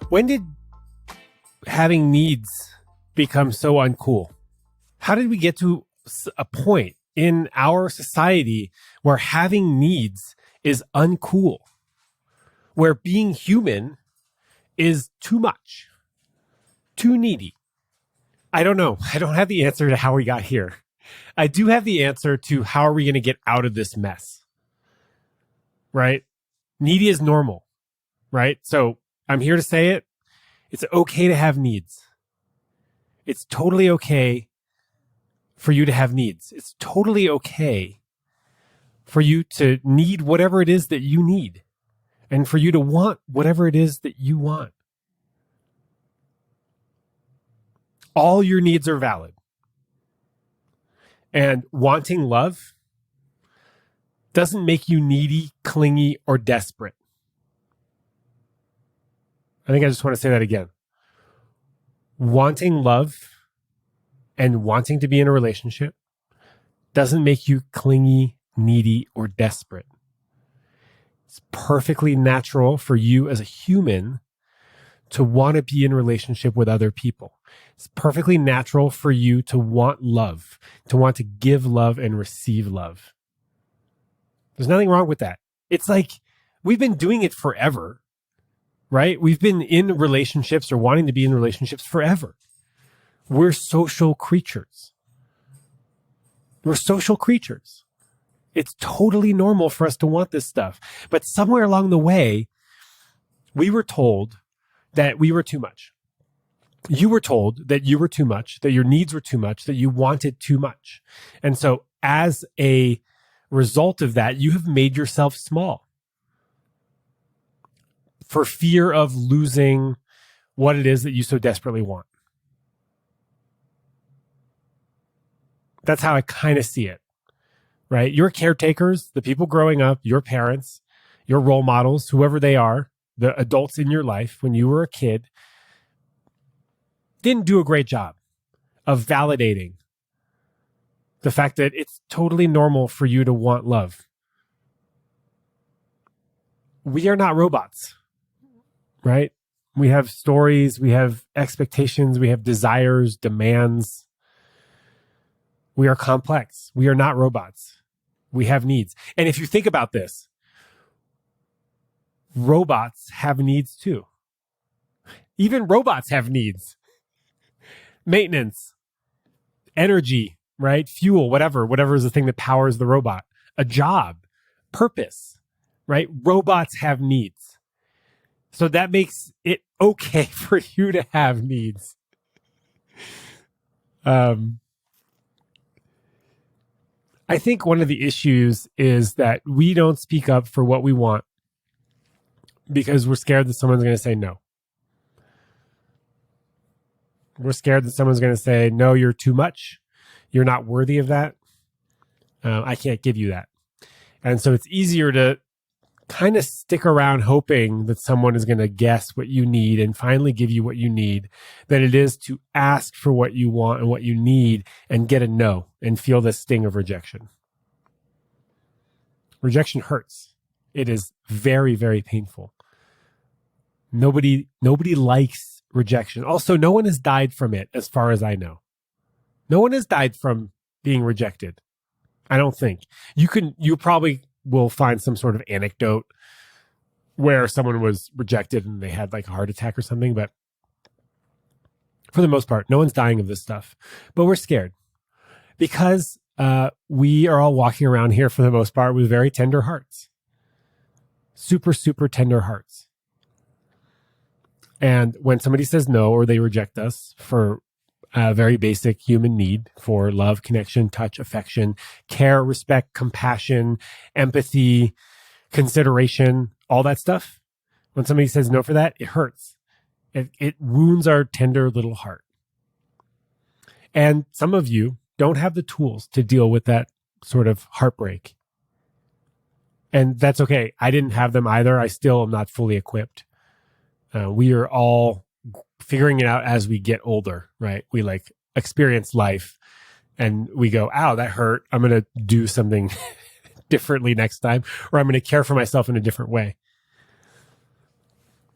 When did having needs become so uncool? How did we get to a point in our society where having needs is uncool? Where being human is too much, too needy? I don't know. I don't have the answer to how we got here. I do have the answer to how are we going to get out of this mess, right? Needy is normal, right? So I'm here to say it. It's okay to have needs. It's totally okay for you to have needs. It's totally okay for you to need whatever it is that you need and for you to want whatever it is that you want. All your needs are valid. And wanting love doesn't make you needy, clingy, or desperate. I think I just want to say that again. Wanting love and wanting to be in a relationship doesn't make you clingy, needy, or desperate. It's perfectly natural for you as a human to want to be in a relationship with other people. It's perfectly natural for you to want love, to want to give love and receive love. There's nothing wrong with that. It's like we've been doing it forever, right? We've been in relationships or wanting to be in relationships forever. We're social creatures. We're social creatures. It's totally normal for us to want this stuff. But somewhere along the way, we were told that we were too much. You were told that you were too much, that your needs were too much, that you wanted too much. And so as a result of that, you have made yourself small for fear of losing what it is that you so desperately want. That's how I kind of see it, right? Your caretakers, the people growing up, your parents, your role models, whoever they are, the adults in your life when you were a kid, didn't do a great job of validating the fact that it's totally normal for you to want love. We are not robots, right? We have stories, we have expectations, we have desires, demands. We are complex. We are not robots. We have needs. And if you think about this, robots have needs too. Even robots have needs. Maintenance, energy, right? Fuel, whatever is the thing that powers the robot. A job, purpose, right? Robots have needs. So that makes it okay for you to have needs. I think one of the issues is that we don't speak up for what we want because we're scared that someone's going to say no. We're scared that someone's going to say, no, you're too much. You're not worthy of that. I can't give you that. And so it's easier to kind of stick around hoping that someone is going to guess what you need and finally give you what you need than it is to ask for what you want and what you need and get a no and feel the sting of rejection. Rejection hurts. It is very, very painful. Nobody likes rejection. Also, no one has died from it as far as I know. No one has died from being rejected. I don't think. You probably will find some sort of anecdote where someone was rejected and they had like a heart attack or something. But for the most part, no one's dying of this stuff. But we're scared because we are all walking around here for the most part with very tender hearts. Super, super tender hearts. And when somebody says no or they reject us for a very basic human need for love, connection, touch, affection, care, respect, compassion, empathy, consideration, all that stuff, when somebody says no for that, it hurts. It wounds our tender little heart. And some of you don't have the tools to deal with that sort of heartbreak. And that's okay. I didn't have them either. I still am not fully equipped. We are all figuring it out as we get older, right? We like experience life and we go, ow, that hurt. I'm going to do something differently next time, or I'm going to care for myself in a different way.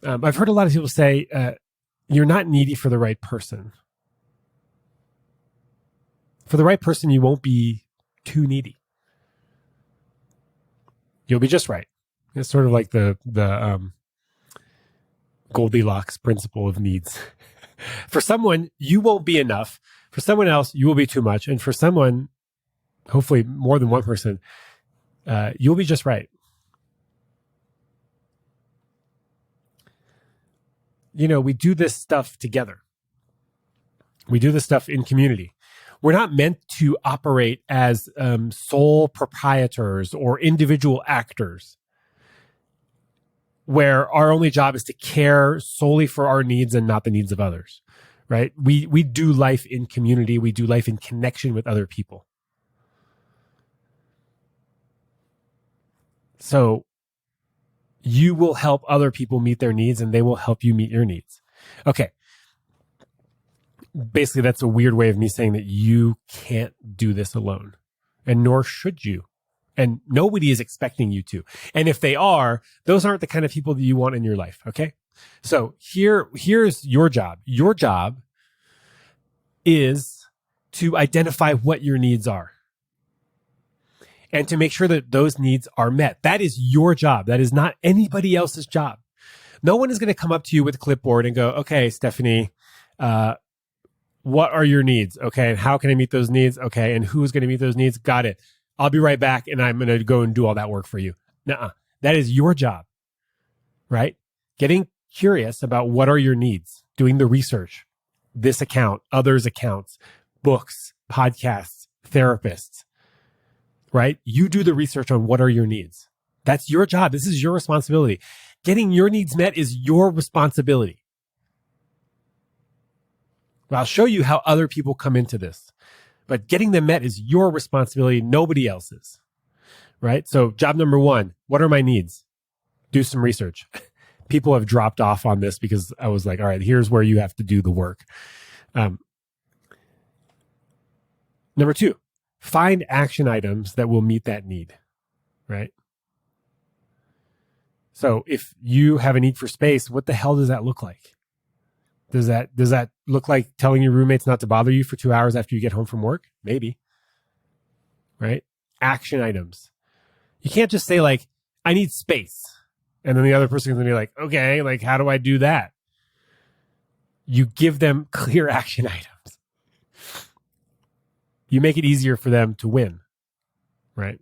I've heard a lot of people say, you're not needy for the right person. For the right person, you won't be too needy. You'll be just right. It's sort of like the Goldilocks principle of needs. For someone, you won't be enough. For someone else, you will be too much. And for someone, hopefully more than one person, you'll be just right. We do this stuff together. We do this stuff in community. We're not meant to operate as sole proprietors or individual actors where our only job is to care solely for our needs and not the needs of others, right? We do life in community. We do life in connection with other people. So you will help other people meet their needs and they will help you meet your needs. Okay. Basically, that's a weird way of me saying that you can't do this alone, and nor should you. And nobody is expecting you to. And if they are, those aren't the kind of people that you want in your life. Okay. So here's your job. Your job is to identify what your needs are and to make sure that those needs are met. That is your job. That is not anybody else's job. No one is going to come up to you with a clipboard and go, okay, Stephanie, what are your needs? Okay. And how can I meet those needs? Okay. And who's going to meet those needs? Got it. I'll be right back. And I'm going to go and do all that work for you. Nuh-uh. That is your job, right? Getting curious about what are your needs, doing the research, this account, others' accounts, books, podcasts, therapists, right? You do the research on what are your needs. That's your job. This is your responsibility. Getting your needs met is your responsibility. Well, I'll show you how other people come into this, but getting them met is your responsibility, nobody else's, right? So job number one, what are my needs? Do some research. People have dropped off on this because I was like, all right, here's where you have to do the work. Number two, find action items that will meet that need, right? So if you have a need for space, what the hell does that look like? Does that look like telling your roommates not to bother you for 2 hours after you get home from work? Maybe. Right? Action items. You can't just say like, I need space. And then the other person is going to be like, okay, like how do I do that? You give them clear action items. You make it easier for them to win. Right?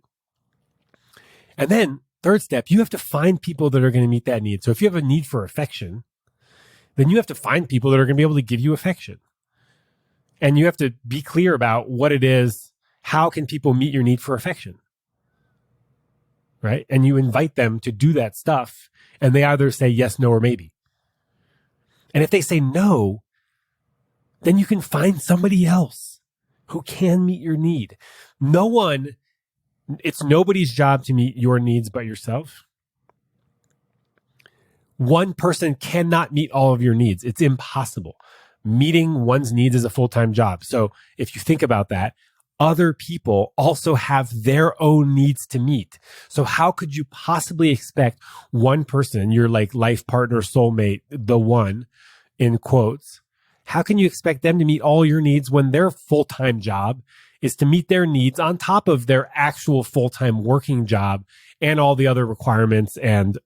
And then third step, you have to find people that are going to meet that need. So if you have a need for affection, then you have to find people that are going to be able to give you affection. And you have to be clear about what it is. How can people meet your need for affection? Right? And you invite them to do that stuff. And they either say yes, no, or maybe. And if they say no, then you can find somebody else who can meet your need. It's nobody's job to meet your needs but yourself. One person cannot meet all of your needs. It's impossible. Meeting one's needs is a full-time job. So if you think about that, other people also have their own needs to meet. So how could you possibly expect one person, your like life partner, soulmate, the one in quotes, how can you expect them to meet all your needs when their full-time job is to meet their needs on top of their actual full-time working job and all the other requirements and,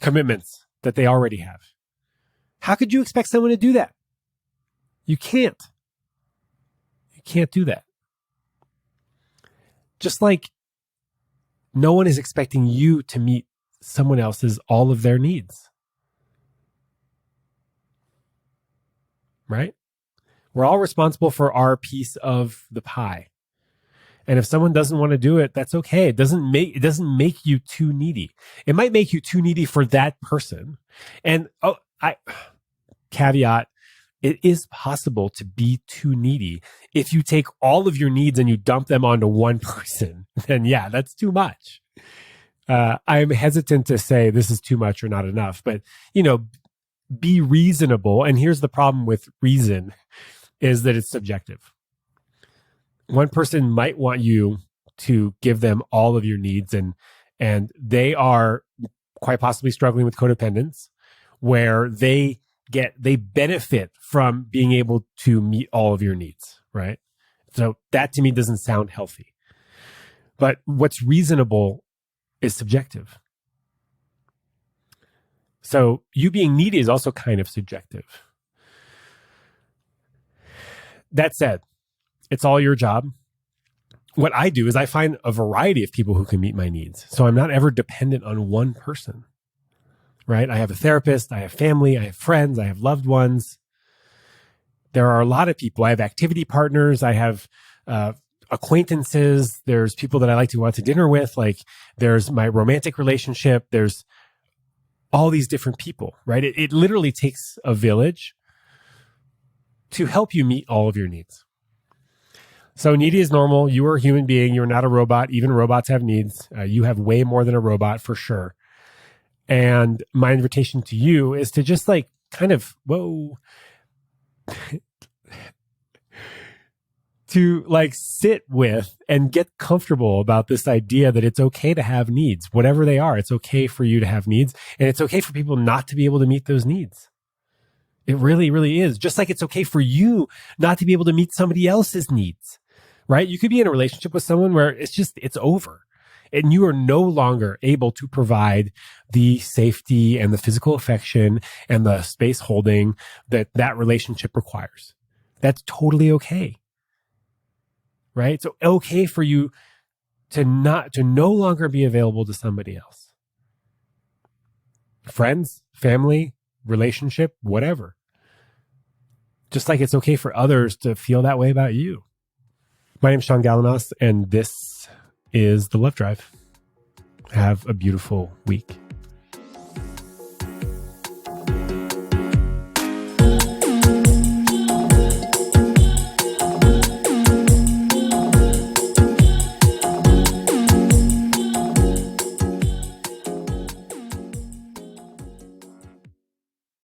commitments that they already have? How could you expect someone to do that? You can't. You can't do that. Just like no one is expecting you to meet someone else's all of their needs. Right? We're all responsible for our piece of the pie. And if someone doesn't want to do it, that's okay. It doesn't make you too needy. It might make you too needy for that person. And caveat, it is possible to be too needy. If you take all of your needs and you dump them onto one person, then yeah, that's too much. I'm hesitant to say this is too much or not enough, but be reasonable. And here's the problem with reason is that it's subjective. One person might want you to give them all of your needs and they are quite possibly struggling with codependence, where they benefit from being able to meet all of your needs, right? So that to me doesn't sound healthy. But what's reasonable is subjective. So you being needy is also kind of subjective. That said, it's all your job. What I do is I find a variety of people who can meet my needs. So I'm not ever dependent on one person, right? I have a therapist, I have family, I have friends, I have loved ones. There are a lot of people. I have activity partners. I have acquaintances. There's people that I like to go out to dinner with. Like there's my romantic relationship. There's all these different people, right? It literally takes a village to help you meet all of your needs. So needy is normal. You are a human being. You're not a robot. Even robots have needs. You have way more than a robot for sure. And my invitation to you is to just like kind of, to like sit with and get comfortable about this idea that it's okay to have needs, whatever they are. It's okay for you to have needs, and it's okay for people not to be able to meet those needs. It really, really is. Just like it's okay for you not to be able to meet somebody else's needs, right? You could be in a relationship with someone where it's over and you are no longer able to provide the safety and the physical affection and the space holding that relationship requires. That's totally okay. Right? So okay for you to no longer be available to somebody else. Friends, family, relationship, whatever. Just like it's okay for others to feel that way about you. My name is Sean Galanos, and this is The Love Drive. Have a beautiful week.